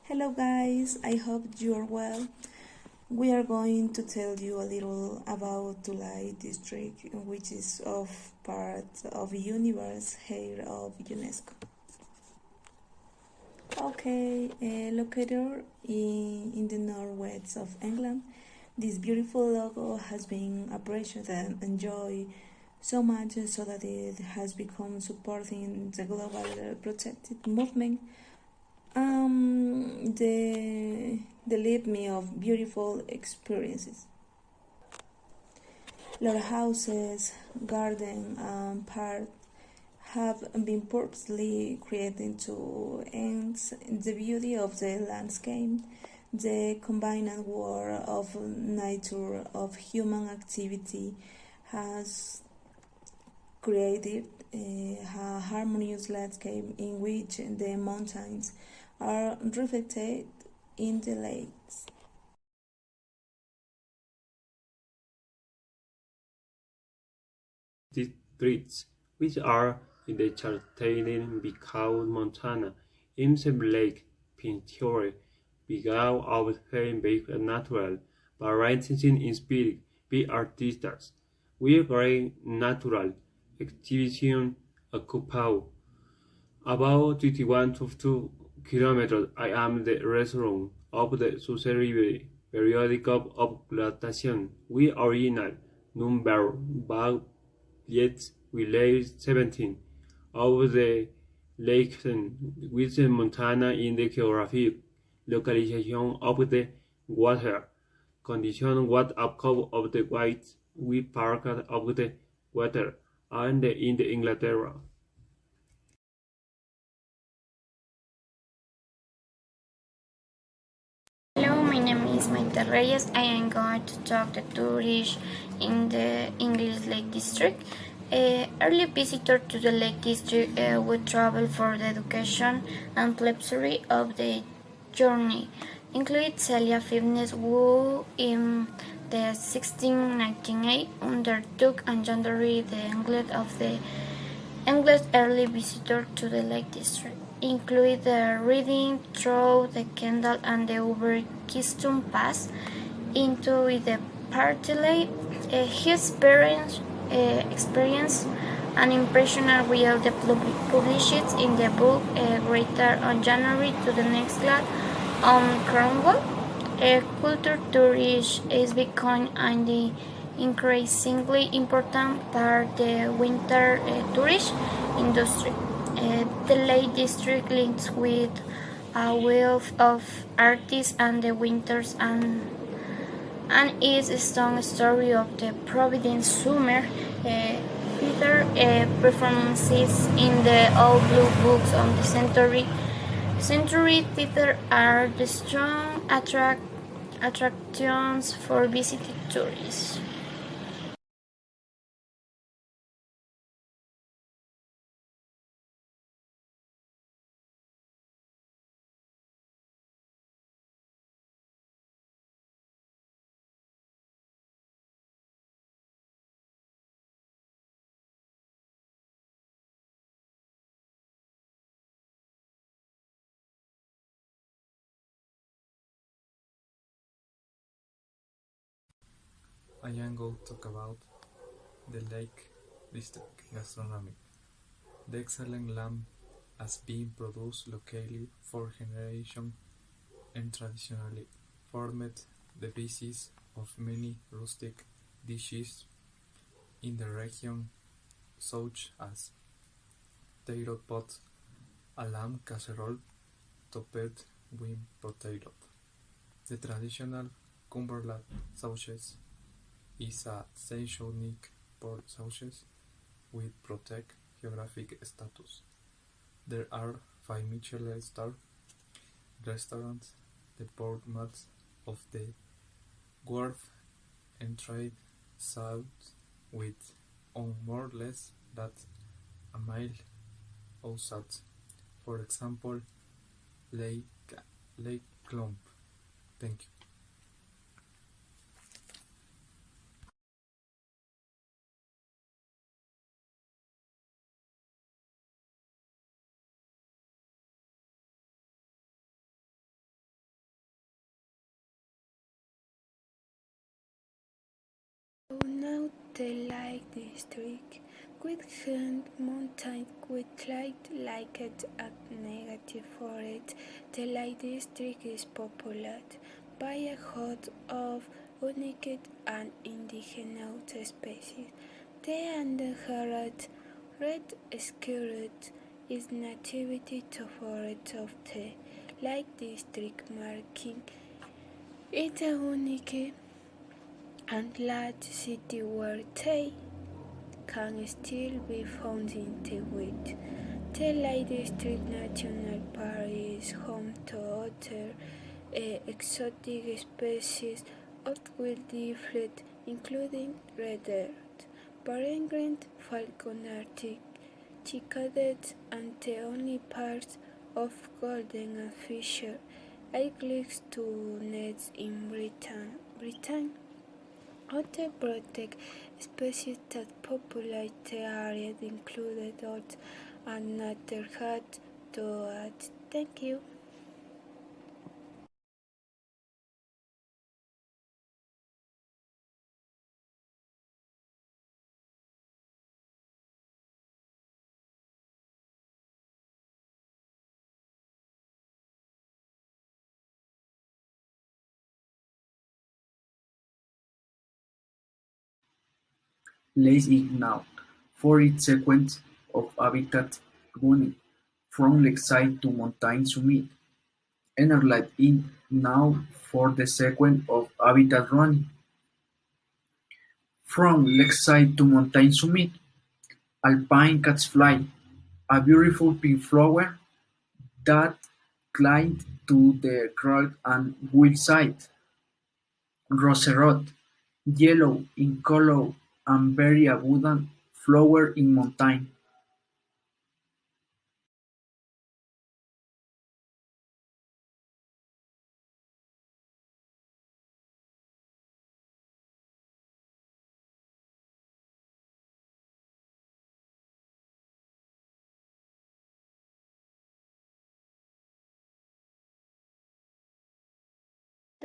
Hello guys, I hope you're well. We are going to tell you a little about Tulay district, which is of part of universe here of Unesco. Okay, located in the northwest of England, this beautiful logo has been appreciated and enjoyed so much so that it has become supporting the global protected movement. The lead me of beautiful experiences. Lot houses, garden, and park have been purposely created to enhance the beauty of the landscape. The combined world of nature of human activity has created a harmonious landscape in which the mountains are reflected in the lakes. Districts, which are in the Chartailen, Bicau, Montana, Imsem Lake, Pinture, Bigau of Fame Bay Natural, Variety in Spirit, be artistas. We great natural exhibition occupy about 21 to 2 kilometers. I am the restaurant of the Sussery periodic of glatation. We original number bag yet we lay 17 of the lakes with Montana in the geographic localization of the water, condition what outcome of the white we park of the water, and in the Inglaterra. Hello, my name is Maite Reyes. I am going to talk the tourists in the English Lake District. Early visitor to the Lake District would travel for the education and pleasure of the journey. Include Celia Fitness, who in the 1698 undertook and generated the English of the English early visitor to the Lake District include the reading through the Kendall and the Uber Keystone Pass into the party lake. His experience and impression are real published in the book Greater on January to the next glad on Cornwall. Culture tourism is becoming an increasingly important part of the winter tourist industry. The Lake District links with a wealth of artists and the winters and is a strong story of the Providence summer theater performances in the Old Blue Books on the Century Theater are the strong attractions for visiting tourists. I am going to talk about the Lake District gastronomy. The excellent lamb has been produced locally for generations and traditionally formed the basis of many rustic dishes in the region, such as potato pot, a lamb casserole topped with potato. The traditional Cumberland sausage is a seasonic pork sausage with protect geographic status. There are 5 Michelin-star restaurants. The port mats of the wharf and trade south with on more or less than a mile outside. For example, Lake Clump. Thank you. Now the Lake District, Whitehand Mountain Whitlight like it at negative for it. The Lake District is populated by a host of unique and indigenous species. The endangered red squirrel is native to forests of the Lake District, marking it a unique and large city where they can still be found in the wild. The Lake District National Park is home to other exotic species of wildlife, including red-eared, peregrine falcon, Arctic cicadets, and the only parts of golden and fisher eagles to nest in Britain. Other protected species that populate the area include oats and natterjack toads. Thank you. Let's ignore for its sequence of habitat running from lakeside to mountain summit, Enerlite in now for the sequence of habitat running from lakeside to mountain summit, alpine catfly, a beautiful pink flower that clings to the crag and hillside, roserot, yellow in color and very abundant flower in mountain.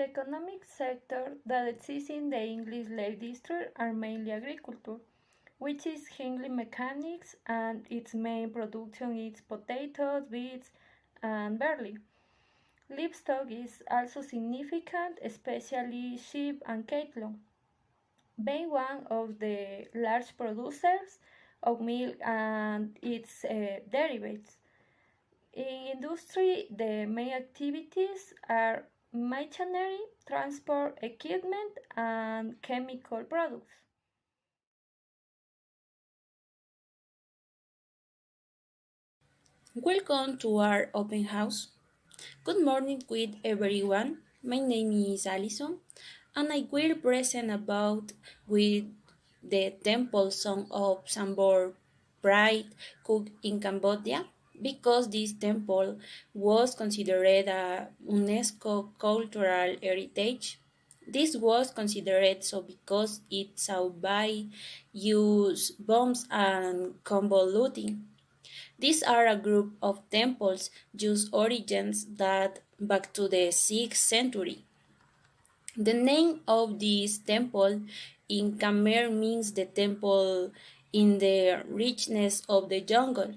The economic sector that exists in the English Lake District are mainly agriculture, which is heavily mechanics, and its main production is potatoes, beets, and barley. Livestock is also significant, especially sheep and cattle, being one of the large producers of milk and its derivatives. In industry, the main activities are machinery, transport equipment, and chemical products. Welcome to our open house. Good morning with everyone. My name is Alison and I will present about with the temple song of Sambor Pride cook in Cambodia because this temple was considered a UNESCO cultural heritage. This was considered so because it saw by use bombs and convoluting. These are a group of temples whose origins date back to the 6th century. The name of this temple in Khmer means the temple in the richness of the jungle.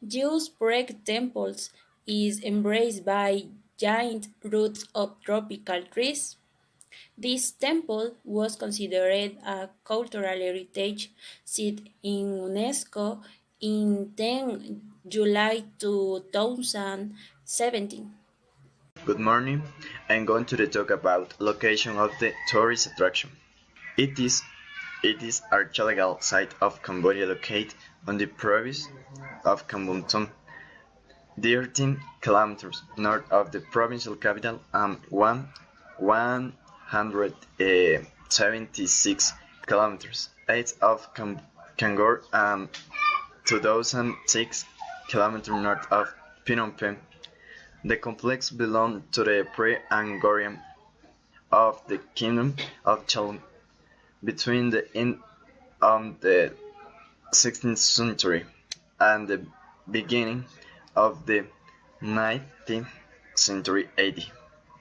Jews break temples is embraced by giant roots of tropical trees. This temple was considered a cultural heritage site in UNESCO in 10 July 2017. Good morning. I'm going to talk about location of the tourist attraction. It is it is archaeological site of Cambodia located on the province of Kambunton, 13 kilometers north of the provincial capital and 176 kilometers east of Kangor and 2006 kilometers north of Phnom Penh. The complex belonged to the pre-Angkorian of the Kingdom of Chalon between the end of the 16th century and the beginning of the 19th century AD.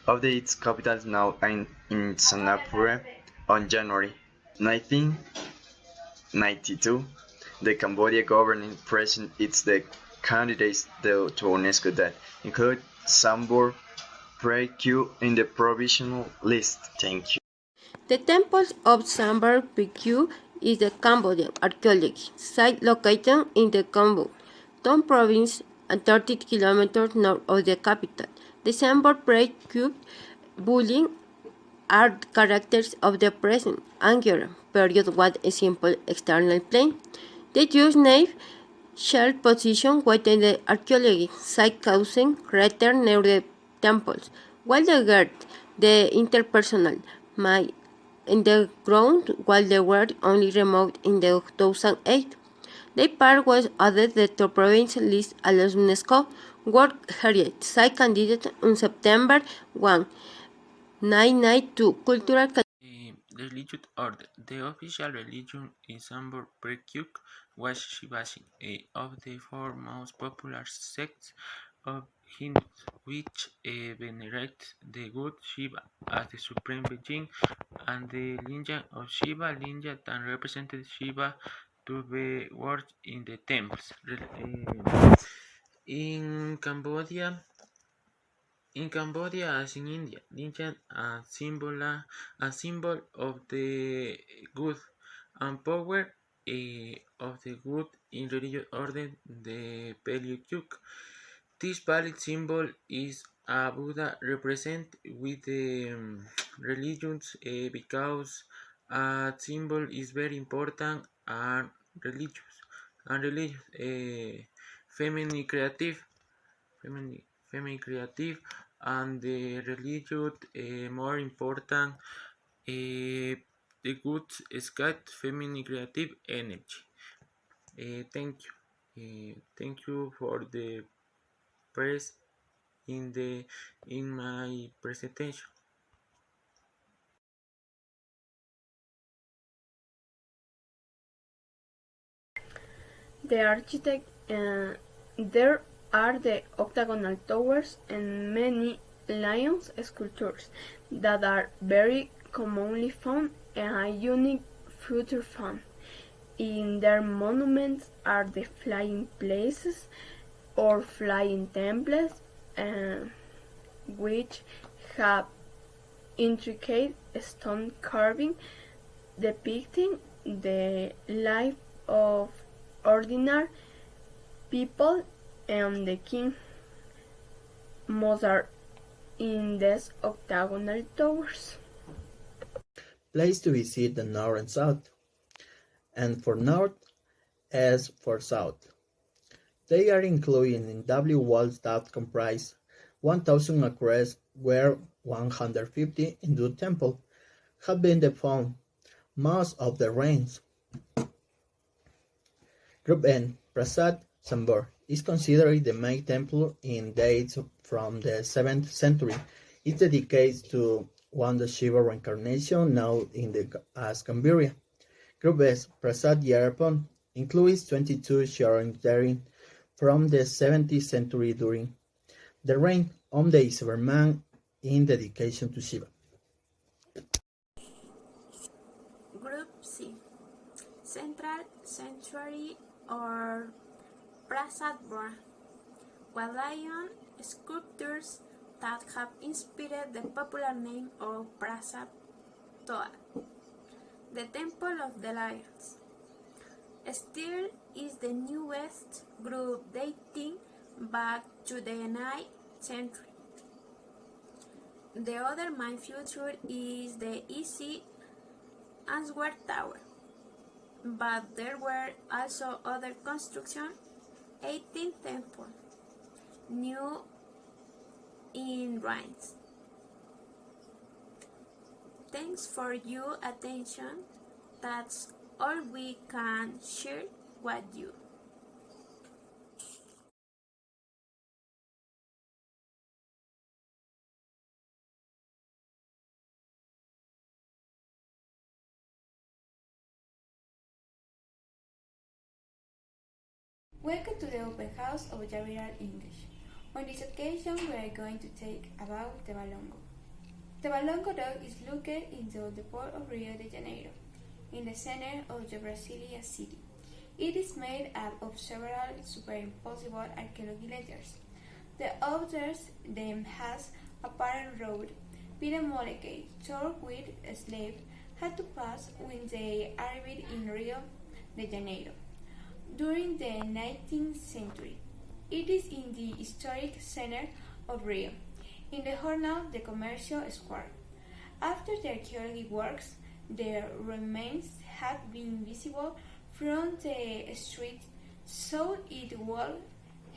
Of its capital is now in Singapore on January 1992, the Cambodia governing president is the candidates to Unesco that include Sambor Preque in the provisional list. Thank you. The Temple of Sambor Preque is the Cambodian archaeological site located in the Kambu, Tom province and 30 kilometers north of the capital. The Sambor Preque building are characters of the present Angkor period with a simple external plane. The Jewish nave shell position within the archaeological site causing crater near the temples, while the guard, the interpersonal, might in the ground while they were only removed in the 2008. The park was added to the province list as UNESCO World Heritage Site candidate on September 1, 1992. Cultural The religious order. The official religion in Sambor Preque was Shivaism, of the four most popular sects of Hindus, which venerate the god Shiva as the supreme being, and the lingam of Shiva lingam that represented Shiva to be worshipped in the temples. In Cambodia, as in India, lingam a symbol of the good and power of the good in religious order, the Paleolithic. This valid symbol is a Buddha represent with the religions because a symbol is very important and religious feminine creative and the religious more important the good scat feminine creative energy. Thank you for the press in my presentation. The architect there are the octagonal towers and many lions sculptures that are very commonly found and a unique future found. In their monuments are the flying places or flying temples, which have intricate stone carving depicting the life of ordinary people and the king. Most are in these octagonal towers. Place to visit the north and south. And for north, S for south. They are included in W walls that comprise 1,000 acres, where 150 in the temple have been found most of the rains. Group N, Prasad Sambor, is considered the main temple in dates from the 7th century. It dedicates to one Shiva reincarnation now as Cambodia. Group S, Prasad Yarapon, includes 22 shrines dating from the 17th century during the reign of the Yavirac in dedication to Shiva. Group C, Central Sanctuary or Prasad Bora, Walayan sculptures that have inspired the popular name of Prasad Toa, the Temple of the Lions. Still is the newest group dating back to the 9th century. The other main feature is the easy Answer Tower, but there were also other constructions. 18th temple, new in ruins. Thanks for your attention. That's all we can share with you. Welcome to the open house of Yavirac English. On this occasion, we are going to talk about the Balongo. The Balongo dog is located in the port of Rio de Janeiro. in the center of the Brasilia city. It is made up of several superimposable archaeology letters. The authors then has a parent road with a molecule tour with slaves had to pass when they arrived in Rio de Janeiro during the 19th century. It is in the historic center of Rio, in the Jornal de Comercio Square. After the archaeology works, the remains have been visible from the street, so it will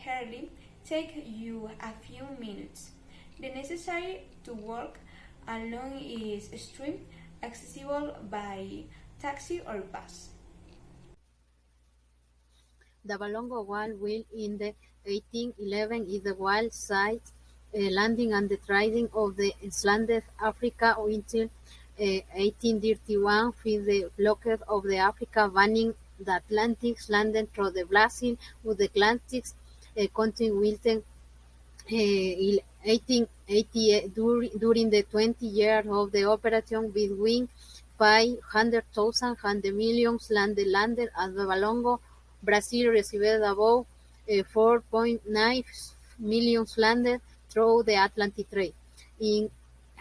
hardly take you a few minutes. The necessary to walk along is stream accessible by taxi or bus. The Balongo Wall will in the 1811 is the wall site landing and the trading of the islanded Africa until 1831 with the blockade of the Africa banning the Atlantic landing through the Brazil with the Atlantic continent 1888 during the 20 years of the operation between 500,000 and the millions landed at the Balongo, Brazil received above 4.9 million landed through the Atlantic trade. In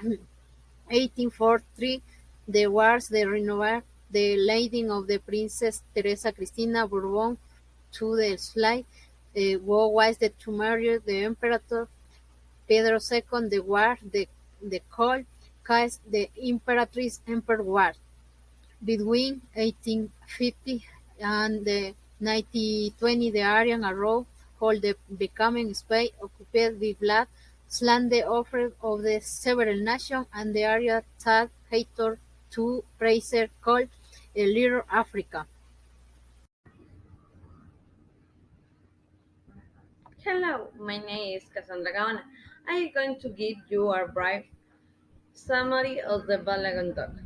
1843, there was the renewal the landing of the Princess Teresa Cristina Bourbon to the slide, who was to marry the Emperor Pedro II the War, the called case the Imperatrice Emperor War between 1850 and the 1920 the area around all the becoming space occupied by black land the offer of the several nations and the area that Hector to Fraser called a Little Africa. Hello, my name is Cassandra Gaona. I am going to give you a brief summary of the Balagan dog.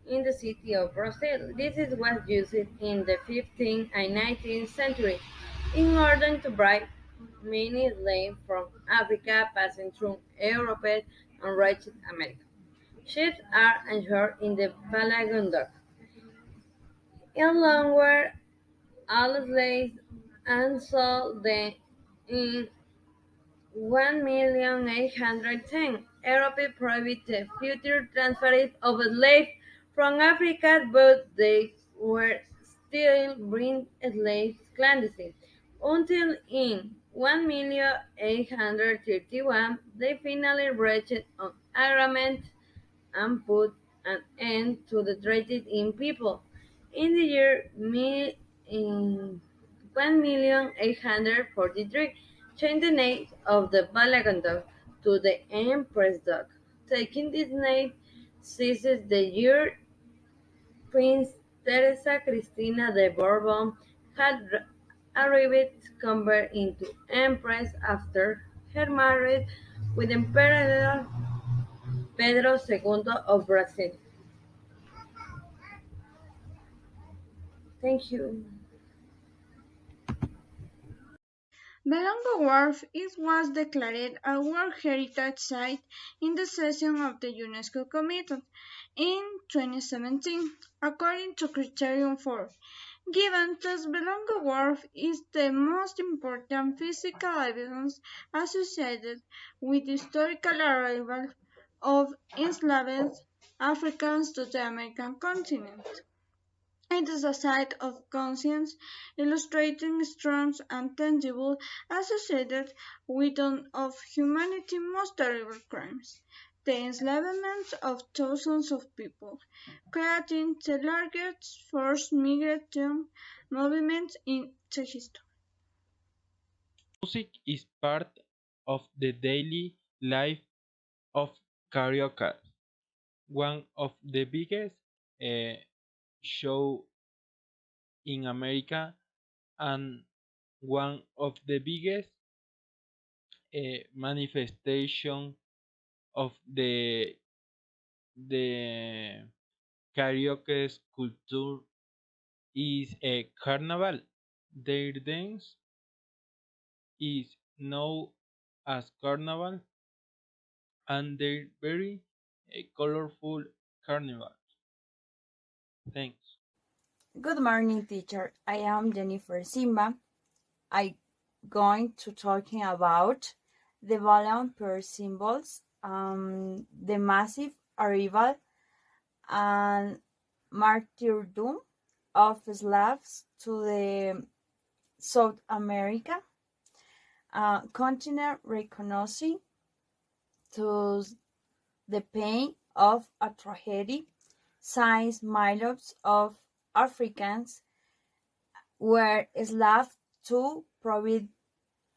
In the city of Brazil, this is was used in the 15th and 19th century in order to bring many slaves from Africa passing through Europe and reaching America. Ships are anchored in the Balagan dock. Along were all slaves and sold them in 1,810,000 Europe prohibited the future transfer of slaves from Africa, but they were still bringing slaves clandestine. Until in 1,831, they finally reached an agreement and put an end to the trade in people. In the year in 1,843, changed the name of the Balagan dog to the Empress dog. Taking this name seizes the year Prince Teresa Cristina de Bourbon had arrived converted into Empress after her marriage with Emperor Pedro II of Brazil. Thank you. Belongo Wharf was declared a World Heritage Site in the session of the Unesco Committee in 2017, according to Criterion 4. Given that Belongo Wharf is the most important physical evidence associated with the historical arrival of enslaved Africans to the American continent. It is a site of conscience, illustrating strong and tangible associated with one of humanity's most terrible crimes, the enslavement of thousands of people, creating the largest forced migration movement in the history. Music is part of the daily life of Carioca, one of the biggest uh, show in America and one of the biggest manifestation of the karaoke culture is a carnival. Their dance is known as carnival and they're very colorful carnival. Thanks. Good morning, teacher. I am Jennifer Simba. I'm going to talking about the volunteer symbols, the massive arrival and martyrdom of Slavs to the South America continent, recognizing to the pain of a tragedy, since millions of Africans were enslaved to provide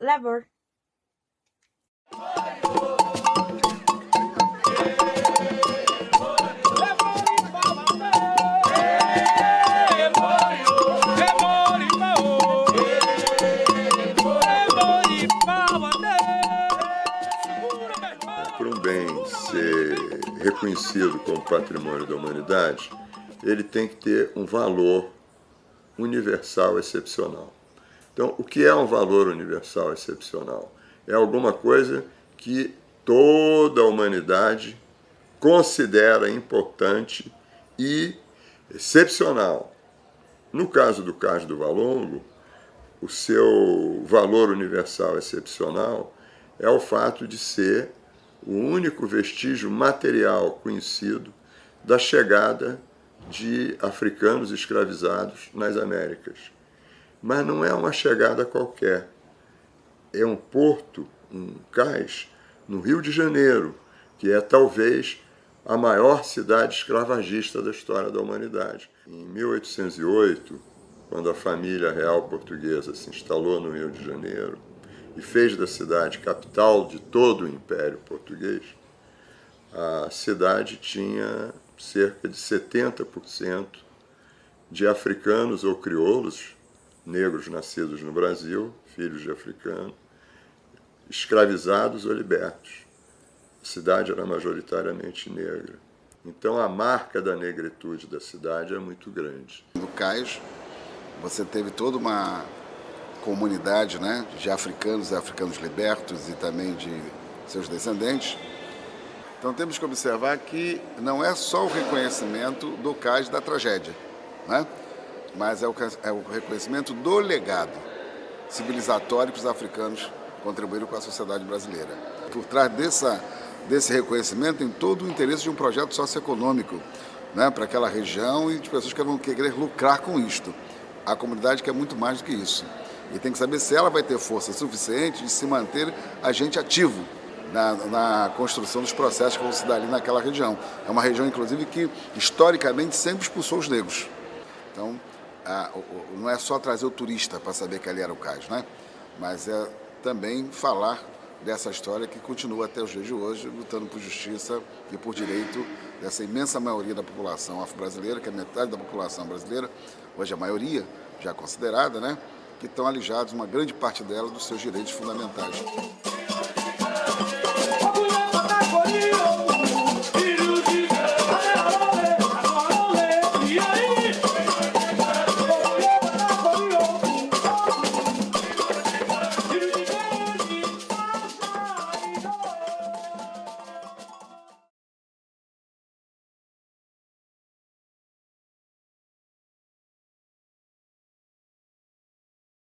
labor. Para um bem ser reconhecido como patrimônio da humanidade, ele tem que ter um valor universal excepcional. Então, o que é um valor universal excepcional? É alguma coisa que toda a humanidade considera importante e excepcional. No caso do Cais do Valongo, o seu valor universal excepcional é o fato de ser o único vestígio material conhecido da chegada de africanos escravizados nas Américas. Mas não é uma chegada qualquer. É um porto, um cais, no Rio de Janeiro, que é talvez a maior cidade escravagista da história da humanidade. Em 1808, quando a família real portuguesa se instalou no Rio de Janeiro e fez da cidade capital de todo o Império Português, a cidade tinha cerca de 70% de africanos ou crioulos, negros nascidos no Brasil, filhos de africanos, escravizados ou libertos. A cidade era majoritariamente negra. Então a marca da negritude da cidade é muito grande. No cais, você teve toda uma comunidade, né, de africanos e africanos libertos e também de seus descendentes. Então temos que observar que não é só o reconhecimento do cais da tragédia, né, mas é o reconhecimento do legado civilizatório que os africanos contribuíram com a sociedade brasileira. Por trás desse reconhecimento tem todo o interesse de um projeto socioeconômico, né, para aquela região e de pessoas que vão querer lucrar com isto. A comunidade quer muito mais do que isso. E tem que saber se ela vai ter força suficiente de se manter agente ativo na construção dos processos que vão se dar ali naquela região. É uma região, inclusive, que historicamente sempre expulsou os negros. Então, não é só trazer o turista para saber que ali era o cais, né? Mas é também falar dessa história que continua até os dias de hoje, lutando por justiça e por direito dessa imensa maioria da população afro-brasileira, que é metade da população brasileira, hoje a maioria já considerada, né? Que estão alijados, uma grande parte dela, dos seus direitos fundamentais.